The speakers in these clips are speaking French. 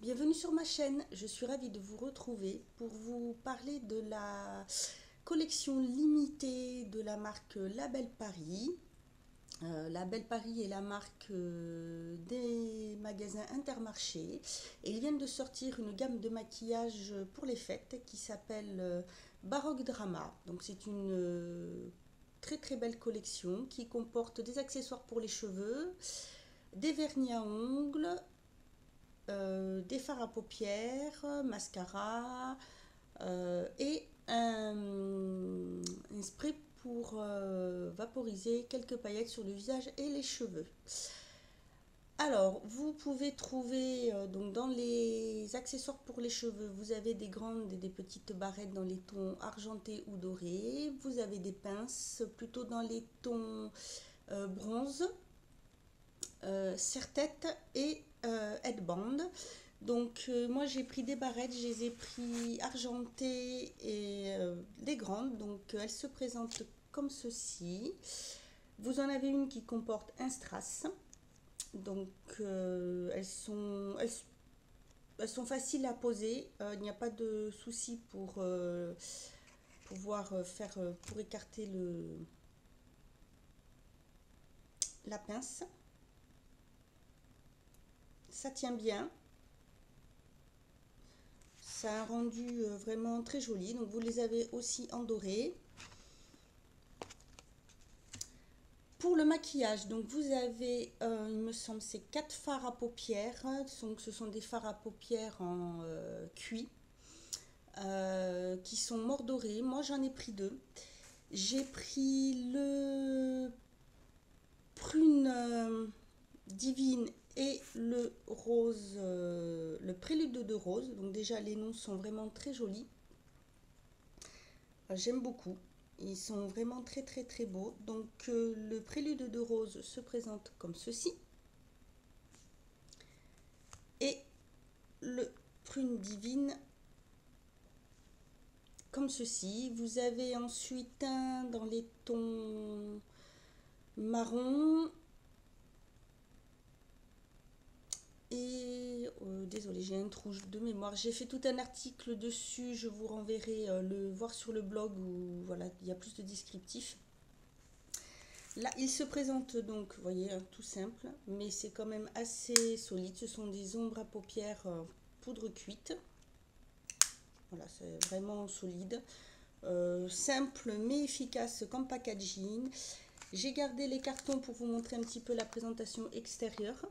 Bienvenue sur ma chaîne, je suis ravie de vous retrouver pour vous parler de la collection limitée de la marque Label Paris. Label Paris est la marque des magasins Intermarché et ils viennent de sortir une gamme de maquillage pour les fêtes qui s'appelle Baroque Drama. Donc c'est une très très belle collection qui comporte des accessoires pour les cheveux, des vernis à ongles, des fards à paupières, mascara et un spray pour vaporiser quelques paillettes sur le visage et les cheveux. Alors, vous pouvez trouver donc dans les accessoires pour les cheveux, vous avez des grandes et des petites barrettes dans les tons argentés ou dorés. Vous avez des pinces plutôt dans les tons bronze, serre-tête et headband. Donc moi j'ai pris des barrettes, je les ai pris argentées et des grandes. Donc elles se présentent comme ceci. Vous en avez une qui comporte un strass. Donc elles sont faciles à poser. Il n'y a pas de souci pour pouvoir pour écarter la pince. Ça tient bien. Ça a un rendu vraiment très joli. Donc vous les avez aussi en doré. Pour le maquillage, donc vous avez, il me semble, c'est 4 fards à paupières. Donc ce sont des fards à paupières en cuit qui sont mordorés. Moi j'en ai pris deux. J'ai pris le prune divine et le rose, le prélude de rose. Donc déjà les noms sont vraiment très jolis. J'aime beaucoup. Ils sont vraiment très très très beaux. Donc le prélude de rose se présente comme ceci. Et le prune divine comme ceci. Vous avez ensuite un dans les tons marron. Et désolé, j'ai un trou de mémoire. J'ai fait tout un article dessus. Je vous renverrai le voir sur le blog où voilà, il y a plus de descriptifs. Là, il se présente donc, vous voyez, tout simple, mais c'est quand même assez solide. Ce sont des ombres à paupières poudre cuite. Voilà, c'est vraiment solide. Simple mais efficace comme packaging. J'ai gardé les cartons pour vous montrer un petit peu la présentation extérieure.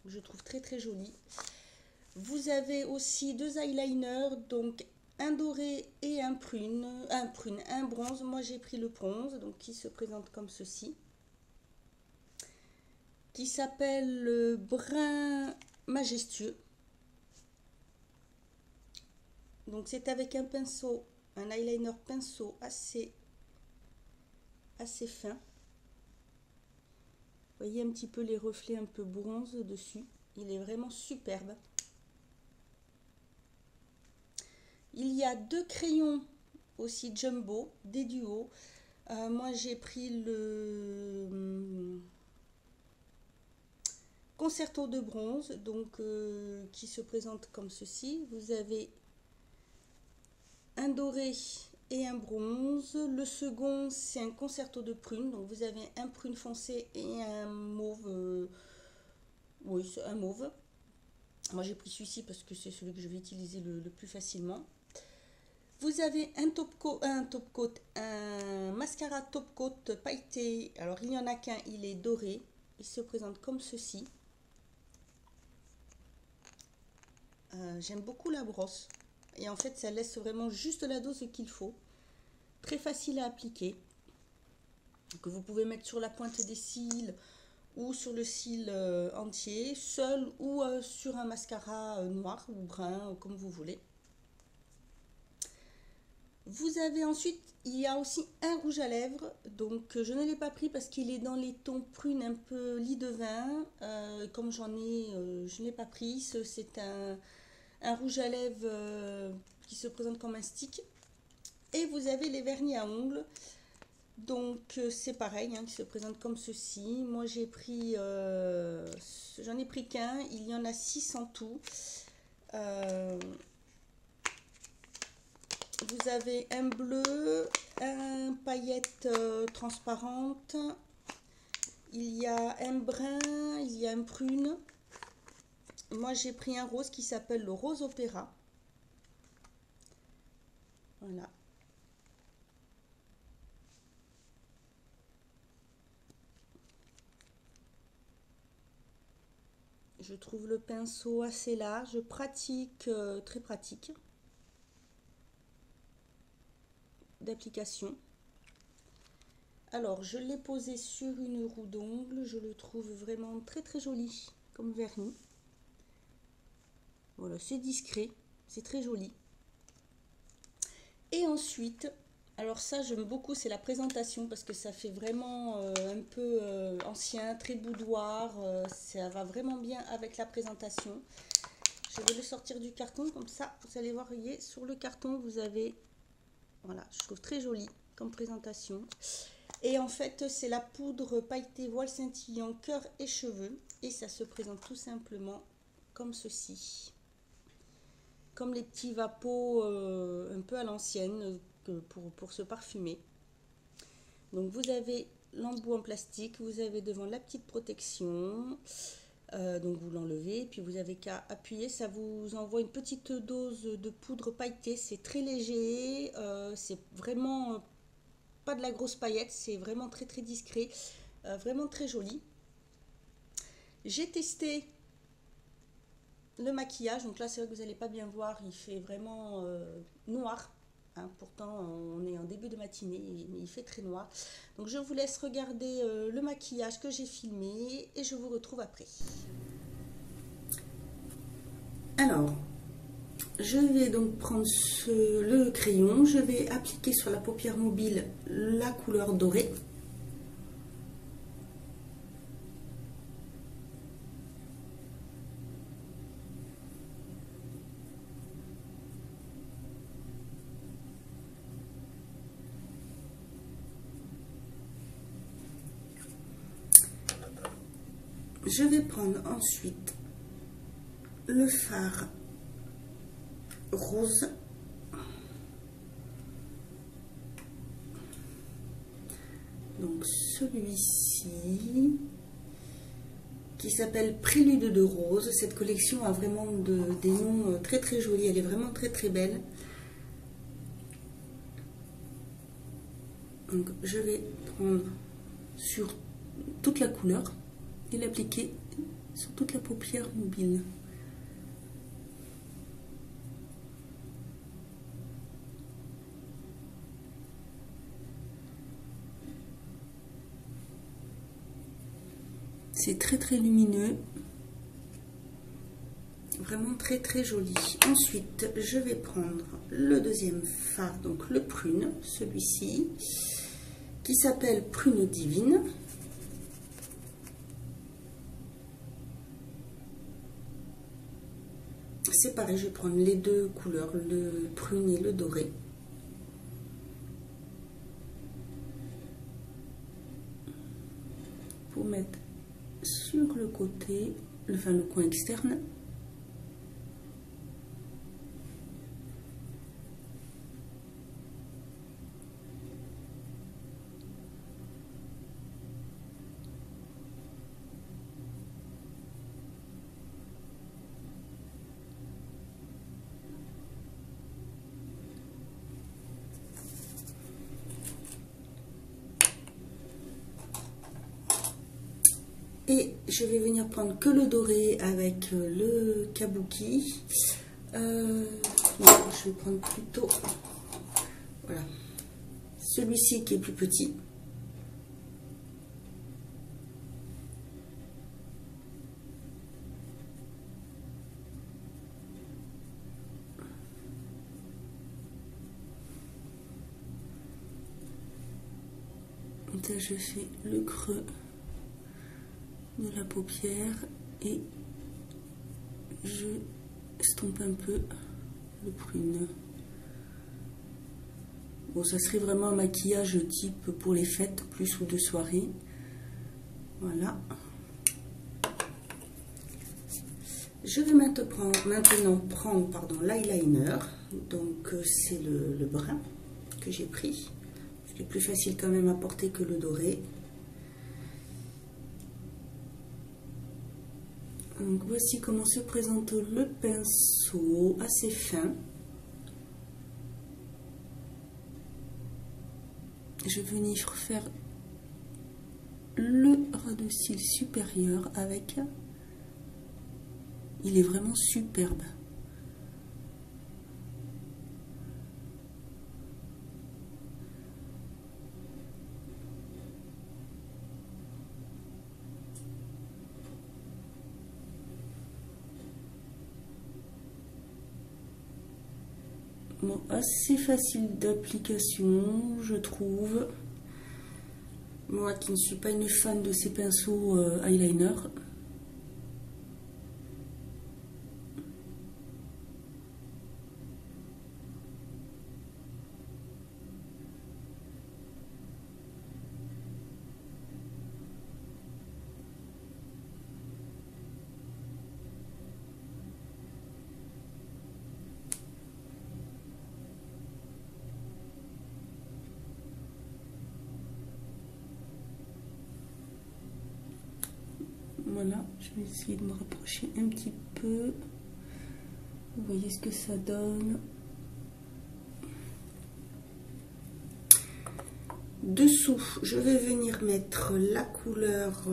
Je trouve très très jolie. Vous avez aussi deux eyeliners, donc un doré et un bronze. Moi j'ai pris le bronze, donc qui se présente comme ceci. Qui s'appelle le brun majestueux. Donc c'est avec un pinceau, un eyeliner pinceau assez fin. Vous voyez un petit peu les reflets un peu bronze dessus. Il est vraiment superbe. Il y a deux crayons aussi jumbo, des duos. Moi j'ai pris le concerto de bronze, donc qui se présente comme ceci. Vous avez un doré et un bronze. Le second c'est un concerto de prune, donc vous avez un prune foncé et un mauve. Oui, c'est un mauve. Moi j'ai pris celui-ci parce que c'est celui que je vais utiliser le plus facilement. Vous avez un mascara top coat pailleté. Alors il n'y en a qu'un, il est doré. Il se présente comme ceci. J'aime beaucoup la brosse. Et en fait ça laisse vraiment juste la dose qu'il faut. Très facile à appliquer. Que vous pouvez mettre sur la pointe des cils ou sur le cil entier, seul ou sur un mascara noir ou brun, comme vous voulez. Vous avez ensuite, il y a aussi un rouge à lèvres, donc je ne l'ai pas pris parce qu'il est dans les tons prunes un peu lit de vin. Comme je ne l'ai pas pris. C'est un rouge à lèvres qui se présente comme un stick. Et vous avez les vernis à ongles. Donc c'est pareil, hein, il se présente comme ceci. Moi j'ai pris, j'en ai pris qu'un, il y en a 6 en tout. Vous avez un bleu, un paillette transparente, il y a un brun, il y a un prune. Moi j'ai pris un rose qui s'appelle le rose opéra. Voilà. Je trouve le pinceau assez large, pratique, très pratique d'application. Alors, je l'ai posé sur une roue d'ongle. Je le trouve vraiment très très joli comme vernis. Voilà, c'est discret, c'est très joli. Et ensuite, alors ça j'aime beaucoup, c'est la présentation parce que ça fait vraiment un peu ancien, très boudoir. Ça va vraiment bien avec la présentation. Je vais le sortir du carton comme ça. Vous allez voir, voyez, sur le carton vous avez, voilà, je trouve très joli comme présentation. Et en fait, c'est la poudre pailletée voile scintillant cœur et cheveux. Et ça se présente tout simplement comme ceci. Comme les petits vapeaux un peu à l'ancienne pour se parfumer. Donc vous avez l'embout en plastique, vous avez devant la petite protection. Donc vous l'enlevez, puis vous avez qu'à appuyer, ça vous envoie une petite dose de poudre pailletée. C'est très léger, c'est vraiment pas de la grosse paillette, c'est vraiment très très discret, vraiment très joli. J'ai testé le maquillage, donc là c'est vrai que vous n'allez pas bien voir, il fait vraiment noir, hein, pourtant on est en début de matinée, mais il fait très noir. Donc je vous laisse regarder le maquillage que j'ai filmé et je vous retrouve après. Alors, je vais donc prendre le crayon, je vais appliquer sur la paupière mobile la couleur dorée. Je vais prendre ensuite le fard rose. Donc celui-ci qui s'appelle Prélude de rose. Cette collection a vraiment des noms très très jolis. Elle est vraiment très très belle. Donc je vais prendre sur toute la couleur et l'appliquer sur toute la paupière mobile. C'est très très lumineux, vraiment très très joli. Ensuite, je vais prendre le deuxième fard, donc le prune, celui-ci, qui s'appelle Prune Divine. C'est pareil, je vais prendre les deux couleurs, le prune et le doré. Pour mettre sur le côté, enfin le coin externe. Et je vais venir prendre que le doré avec le kabuki. Non, je vais prendre plutôt, voilà, celui-ci qui est plus petit. Là, je fais le creux de la paupière et je estompe un peu le prune. Bon, ça serait vraiment un maquillage type pour les fêtes, plus ou de soirée. Voilà. Je vais maintenant prendre l'eyeliner. Donc c'est le brun que j'ai pris. C'est plus facile quand même à porter que le doré. Donc voici comment se présente le pinceau, assez fin. Je vais venir faire le ras de cils supérieur avec. Il est vraiment superbe. Bon, assez facile d'application, je trouve. Moi qui ne suis pas une fan de ces pinceaux eyeliner. Voilà, je vais essayer de me rapprocher un petit peu. Vous voyez ce que ça donne. Dessous, je vais venir mettre la couleur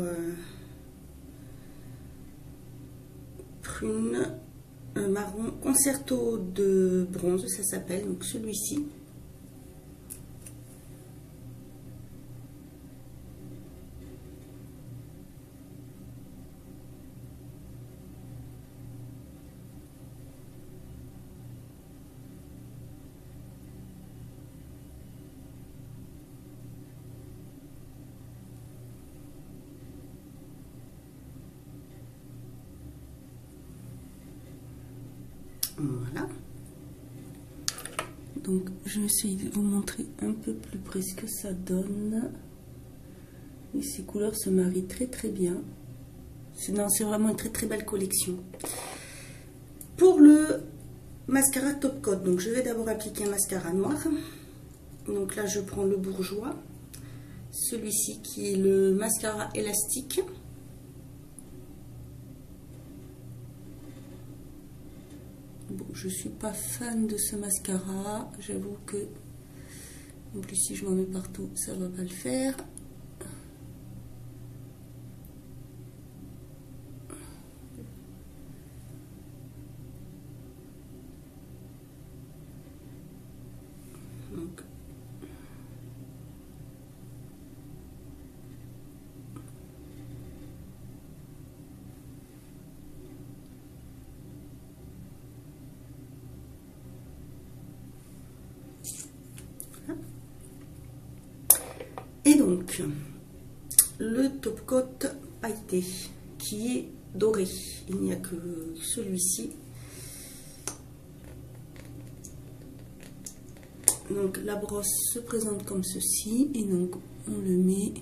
prune, marron, concerto de bronze, ça s'appelle, donc celui-ci. Voilà. Donc je vais essayer de vous montrer un peu plus près ce que ça donne. Et ces couleurs se marient très très bien. C'est vraiment une très très belle collection. Pour le mascara Top Coat, donc je vais d'abord appliquer un mascara noir. Donc là je prends le Bourjois. Celui-ci qui est le mascara élastique. Bon, je suis pas fan de ce mascara, j'avoue que en plus si je m'en mets partout ça va pas le faire. Donc et donc le Top Coat pailleté qui est doré, il n'y a que celui-ci. Donc la brosse se présente comme ceci et donc on le met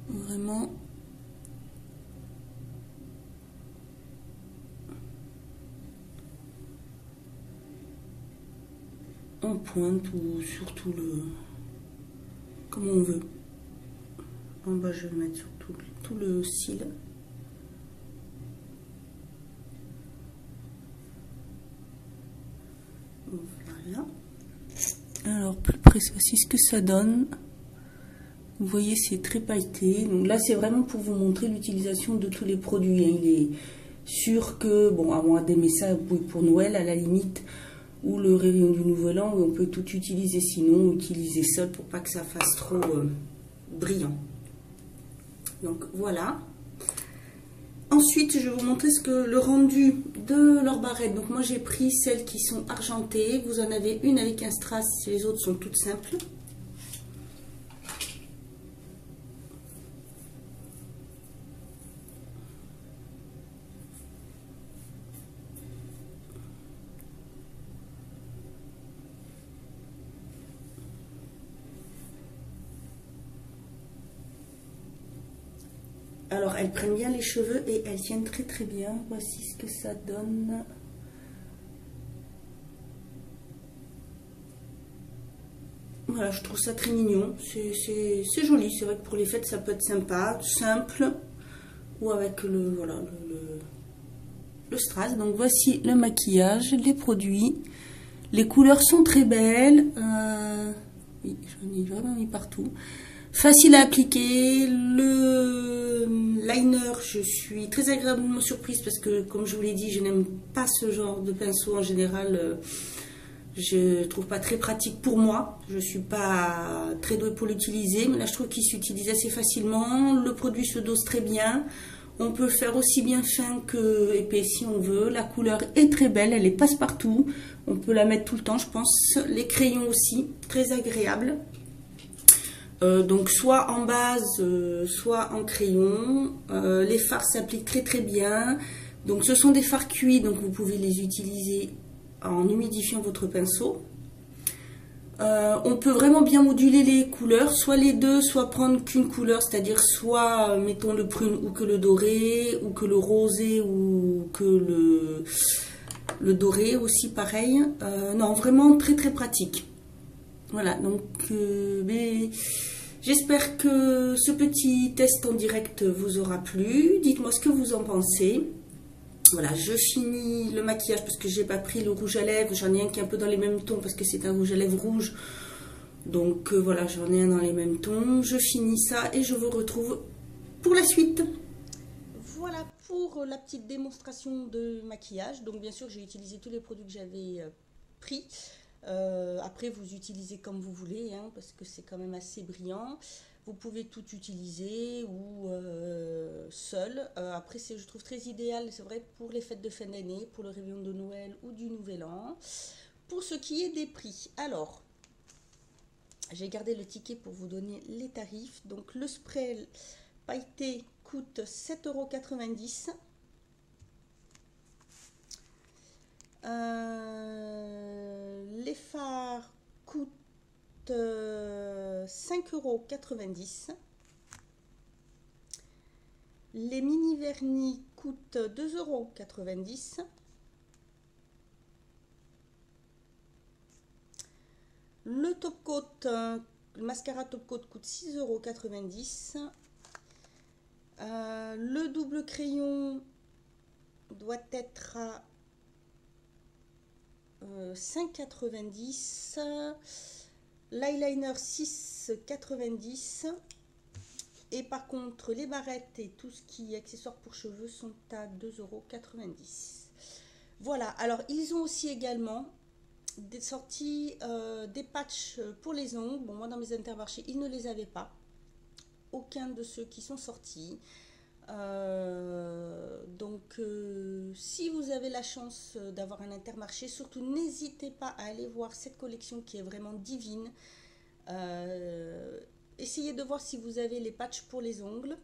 vraiment en pointe ou surtout le comme on veut. En bas je vais le mettre sur tout le cil. Voilà. Alors plus près, voici ce que ça donne. Vous voyez, c'est très pailleté. Donc là c'est vraiment pour vous montrer l'utilisation de tous les produits. Il est sûr que, bon, à moins d'aimer ça pour Noël à la limite, ou le réveillon du Nouvel An, où on peut tout utiliser, sinon utiliser seul pour pas que ça fasse trop brillant. Donc voilà. Ensuite je vais vous montrer le rendu de leurs barrettes. Donc moi j'ai pris celles qui sont argentées, vous en avez une avec un strass, les autres sont toutes simples. elles prennent bien les cheveux et elles tiennent très très bien. Voici ce que ça donne. Voilà, je trouve ça très mignon. C'est joli. C'est vrai que pour les fêtes, ça peut être sympa, simple. Ou avec voilà, le strass. Donc voici le maquillage, les produits. Les couleurs sont très belles. Oui, j'en ai vraiment mis partout. Facile à appliquer. Le liner, je suis très agréablement surprise parce que, comme je vous l'ai dit, je n'aime pas ce genre de pinceau en général. Je trouve pas très pratique pour moi. Je suis pas très douée pour l'utiliser, mais là je trouve qu'il s'utilise assez facilement. Le produit se dose très bien. On peut faire aussi bien fin que épais si on veut. La couleur est très belle, elle est passe-partout. On peut la mettre tout le temps, je pense. Les crayons aussi, très agréables. Donc soit en base, soit en crayon. Les fards s'appliquent très très bien. Donc ce sont des fards cuits, donc vous pouvez les utiliser en humidifiant votre pinceau. On peut vraiment bien moduler les couleurs, soit les deux, soit prendre qu'une couleur, c'est-à-dire soit mettons le prune ou que le doré, ou que le rosé ou que le doré aussi pareil. Non, vraiment très très pratique. Voilà, donc j'espère que ce petit test en direct vous aura plu. Dites-moi ce que vous en pensez. Voilà, je finis le maquillage parce que j'ai pas pris le rouge à lèvres. J'en ai un qui est un peu dans les mêmes tons parce que c'est un rouge à lèvres rouge. Donc voilà, j'en ai un dans les mêmes tons. Je finis ça et je vous retrouve pour la suite. Voilà pour la petite démonstration de maquillage. Donc bien sûr, j'ai utilisé tous les produits que j'avais pris. Après, vous utilisez comme vous voulez, hein, parce que c'est quand même assez brillant. Vous pouvez tout utiliser ou seul. Après, je trouve très idéal, c'est vrai, pour les fêtes de fin d'année, pour le réveillon de Noël ou du Nouvel An. Pour ce qui est des prix, alors, j'ai gardé le ticket pour vous donner les tarifs. Donc, le spray pailleté coûte 7,90 €. Les fards coûtent 5,90 €. Les mini vernis coûtent 2,90 €. Le top coat, le mascara top coat coûte 6,90 €. Le double crayon doit être à 5,90 €. L'eyeliner 6,90 €. Et par contre, les barrettes et tout ce qui est accessoires pour cheveux sont à 2,90 €. Voilà, alors ils ont aussi également des sorties, des patchs pour les ongles. Bon, moi dans mes Intermarchés, ils ne les avaient pas. Aucun de ceux qui sont sortis. Donc si vous avez la chance d'avoir un Intermarché, surtout n'hésitez pas à aller voir cette collection qui est vraiment divine. Essayez de voir si vous avez les patchs pour les ongles.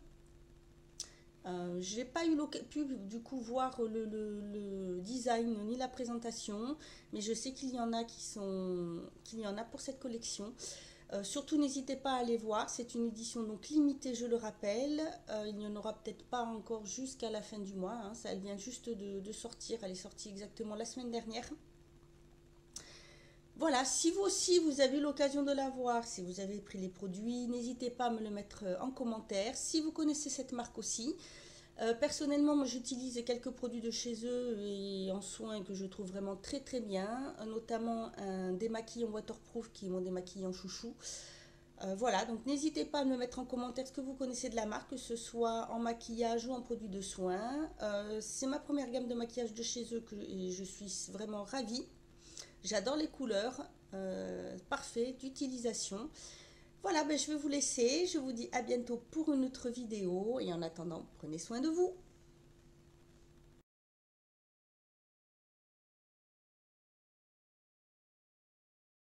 Je n'ai pas pu du coup voir le design ni la présentation, mais je sais qu'il y en a qu'il y en a pour cette collection. Surtout n'hésitez pas à aller voir, c'est une édition donc limitée, je le rappelle. Il n'y en aura peut-être pas encore jusqu'à la fin du mois, hein. Ça, elle vient juste de sortir, elle est sortie exactement la semaine dernière. Voilà, si vous aussi vous avez eu l'occasion de la voir, si vous avez pris les produits, n'hésitez pas à me le mettre en commentaire. Si vous connaissez cette marque aussi, personnellement, moi j'utilise quelques produits de chez eux et en soins que je trouve vraiment très très bien, notamment un démaquillant waterproof qui est mon démaquillant chouchou. Voilà, donc n'hésitez pas à me mettre en commentaire ce que vous connaissez de la marque, que ce soit en maquillage ou en produits de soins. C'est ma première gamme de maquillage de chez eux et je suis vraiment ravie. J'adore les couleurs, parfait d'utilisation. Voilà, ben, je vais vous laisser. Je vous dis à bientôt pour une autre vidéo. Et en attendant, prenez soin de vous.